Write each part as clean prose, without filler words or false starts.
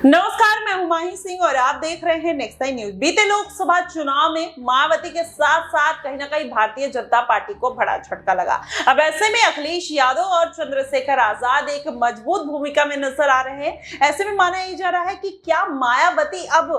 नमस्कार, मैं हुमायूं सिंह और आप देख रहे हैं नेक्स्ट टाइम न्यूज। बीते लोकसभा चुनाव में मायावती के साथ साथ कहीं ना कहीं भारतीय जनता पार्टी को बड़ा झटका लगा। अब ऐसे में अखिलेश यादव और चंद्रशेखर आजाद एक मजबूत भूमिका में नजर आ रहे हैं। ऐसे में माना ही जा रहा है कि क्या मायावती अब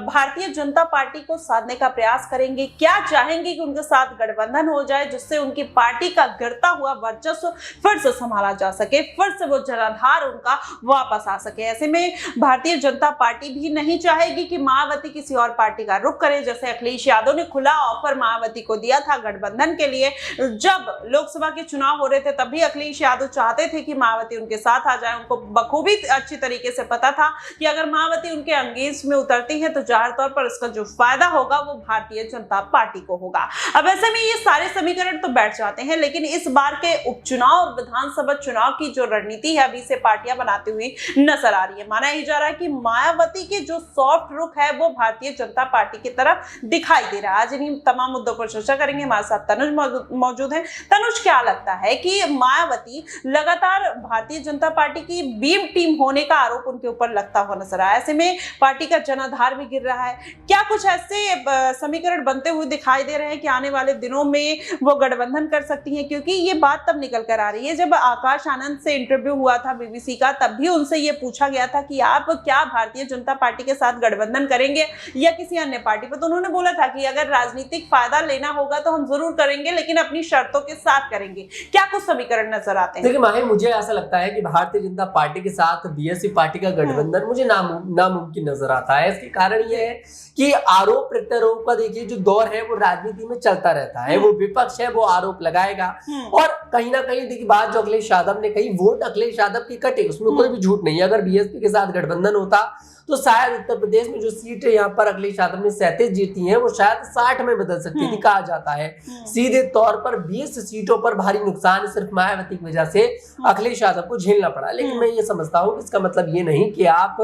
भारतीय जनता पार्टी को साधने का प्रयास करेंगे, क्या चाहेंगे कि उनके साथ गठबंधन हो जाए जिससे उनकी पार्टी का गिरता हुआ वर्चस्व फिर से संभाला जा सके, फिर से वो जनाधार उनका वापस आ सके। ऐसे में भारतीय जनता पार्टी भी नहीं चाहेगी कि मायावती किसी और पार्टी का रुख करे। जैसे अखिलेश यादव ने खुला ऑफर मायावती को दिया था गठबंधन के लिए। जब लोकसभा के चुनाव हो रहे थे तभी अखिलेश यादव चाहते थे कि मायावती उनके साथ आ जाए। उनको बखूबी अच्छी तरीके से पता था कि अगर मायावती उनके अंगेज में उतरती है तो जाहिर तौर पर इसका जो फायदा होगा वो भारतीय जनता पार्टी को होगा। अब ऐसे में ये सारे समीकरण तो बैठ जाते हैं, लेकिन इस बार के उपचुनाव और विधानसभा चुनाव की जो रणनीति है अभी से पार्टियां बनाती हुई नजर आ रही है। माना ही जा रहा है कि मायावती के जो सॉफ्ट रुख है वो भारतीय जनता पार्टी की तरफ दिखाई दे रहा है। आज इन्हीं तमाम मुद्दों पर चर्चा करेंगे। हमारे साथ तनुज मौजूद है। तनुज, क्या लगता है कि मायावती लगातार भारतीय जनता पार्टी की बी टीम होने का आरोप उनके ऊपर लगता हुआ नजर आया, ऐसे में पार्टी का जनाधार भी गिर रहा है। क्या कुछ ऐसे समीकरण बनते हुए दिखाई दे रहे हैं कि आने वाले दिनों में वो गठबंधन कर सकती हैं? क्योंकि ये बात तब निकल कर आ रही है जब आकाश आनंद से इंटरव्यू हुआ था बीबीसी का, तब भी उनसे ये पूछा गया था कि आप क्या भारतीय जनता पार्टी के साथ गठबंधन करेंगे या किसी अन्य पार्टी पर। तो उन्होंने बोला था कि अगर राजनीतिक फायदा लेना होगा तो हम जरूर करेंगे, लेकिन अपनी शर्तों के साथ करेंगे। क्या कुछ समीकरण नजर आते हैं? देखिए माही, मुझे ऐसा लगता है कि भारतीय जनता पार्टी के साथ बीएसपी पार्टी का गठबंधन मुझे नामुमकिन नजर आता है। इसके कारण यह है कि आरोप प्रत्यारोप का देखिए जो दौर है वो राजनीति में चलता रहता है। वो विपक्ष है वो आरोप लगाएगा और कहीं ना कहीं देखिए बात जो अखिलेश यादव ने कही, वोट अखिलेश यादव की कटे, उसमें कोई भी झूठ नहीं है। अगर बीएसपी के साथ गठबंधन होता तो शायद उत्तर प्रदेश में जो सीटें यहाँ पर अखिलेश यादव ने 37 जीती हैं वो शायद 60 में बदल सकती थी। कहा जाता है सीधे तौर पर 20 सीटों पर भारी नुकसान सिर्फ मायावती की वजह से अखिलेश यादव को झेलना पड़ा। लेकिन मैं ये समझता हूँ कि इसका मतलब ये नहीं कि आप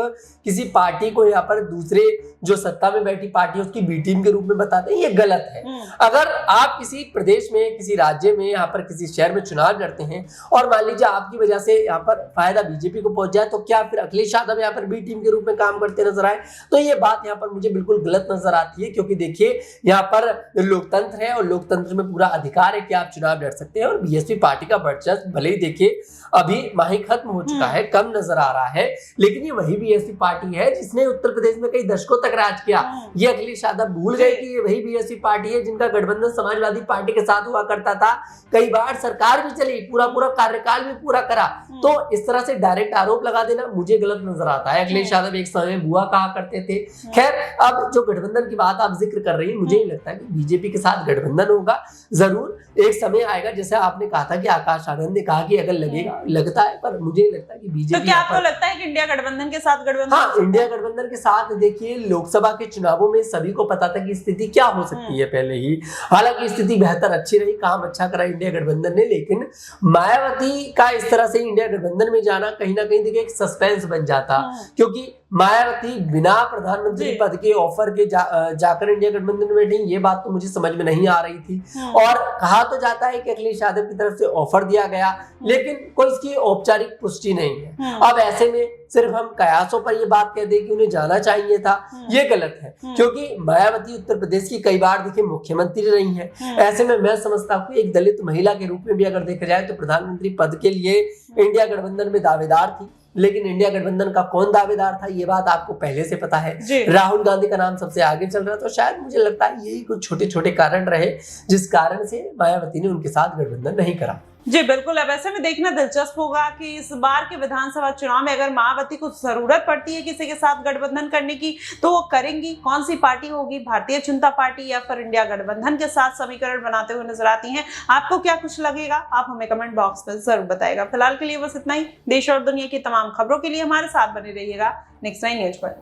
किसी पार्टी को यहाँ पर दूसरे जो सत्ता में बैठी पार्टी है उसकी बी टीम के रूप में बताते हैं, ये गलत है। अगर आप किसी प्रदेश में, किसी राज्य में, यहाँ पर किसी शहर में चुनाव लड़ते हैं और मान लीजिए आपकी वजह से यहाँ पर फायदा बीजेपी को पहुंच जाए, तो क्या फिर अखिलेश यादव यहाँ पर बी टीम के रूप में काम करते नजर आए? तो ये बात यहाँ पर मुझे बिल्कुल गलत नजर आती है, क्योंकि देखिए यहाँ पर लोकतंत्र है और लोकतंत्र में पूरा अधिकार है कि आप चुनाव लड़ सकते हैं। और बीएसपी पार्टी का वर्चस्व भले ही देखिए अभी माही खत्म हो चुका है, कम नजर आ रहा है, लेकिन ये वही बीएसपी पार्टी है जिसने उत्तर प्रदेश में कई दशकों तक राज किया। ये अखिलेश यादव भूल गए कि ये वही बीएसपी पार्टी है जिनका गठबंधन समाजवादी पार्टी के साथ हुआ करता था। कई बार सरकार भी चली, पूरा कार्यकाल भी पूरा करा। तो इस तरह से डायरेक्ट आरोप लगा देना मुझे गलत नजर आता है। अखिलेश यादव एक समय बुआ कहा करते थे। खैर, अब जो गठबंधन की बात आप जिक्र कर रही है, मुझे नहीं लगता कि बीजेपी के साथ गठबंधन होगा। जरूर एक समय आएगा, जैसे आपने कहा था कि आकाश आनंद ने कहा कि अगर लगेगा, लगता है, पर मुझे नहीं लगता कि बीजेपी। तो क्या आपको लगता है कि इंडिया गठबंधन के साथ गठबंधन? हाँ, इंडिया गठबंधन के साथ देखिए लोकसभा के चुनावों में सभी को पता था कि स्थिति क्या हो सकती है पहले ही। हालांकि स्थिति बेहतर अच्छी रही, काम अच्छा करा इंडिया गठबंधन ने, लेकिन मायावती का इस तरह से इंडिया गठबंधन में जाना कहीं ना कहीं देखिए एक सस्पेंस बन जाता, क्योंकि मायावती बिना प्रधानमंत्री पद के ऑफर के जाकर इंडिया गठबंधन में बैठी, ये बात तो मुझे समझ में नहीं आ रही थी। और कहा तो जाता है कि अखिलेश यादव की तरफ से ऑफर दिया गया, लेकिन कोई इसकी औपचारिक पुष्टि नहीं है। अब ऐसे में सिर्फ हम कयासों पर ये बात कह दें कि उन्हें जाना चाहिए था, ये गलत है, क्योंकि मायावती उत्तर प्रदेश की कई बार देखिए मुख्यमंत्री रही है। ऐसे में मैं समझता हूँ एक दलित महिला के रूप में भी अगर देखा जाए तो प्रधानमंत्री पद के लिए इंडिया गठबंधन में दावेदार थी। लेकिन इंडिया गठबंधन का कौन दावेदार था ये बात आपको पहले से पता है। राहुल गांधी का नाम सबसे आगे चल रहा था। तो शायद मुझे लगता है यही कुछ छोटे छोटे कारण रहे जिस कारण से मायावती ने उनके साथ गठबंधन नहीं करा। जी बिल्कुल। अब ऐसे में देखना दिलचस्प होगा कि इस बार के विधानसभा चुनाव में अगर मायावती को जरूरत पड़ती है किसी के साथ गठबंधन करने की तो वो करेंगी। कौन सी पार्टी होगी, भारतीय जनता पार्टी या फिर इंडिया गठबंधन के साथ समीकरण बनाते हुए नजर आती हैं? आपको क्या कुछ लगेगा, आप हमें कमेंट बॉक्स में जरूर बताएगा। फिलहाल के लिए बस इतना ही। देश और दुनिया की तमाम खबरों के लिए हमारे साथ बने रहिएगा नेक्स्ट टाइम न्यूज पर।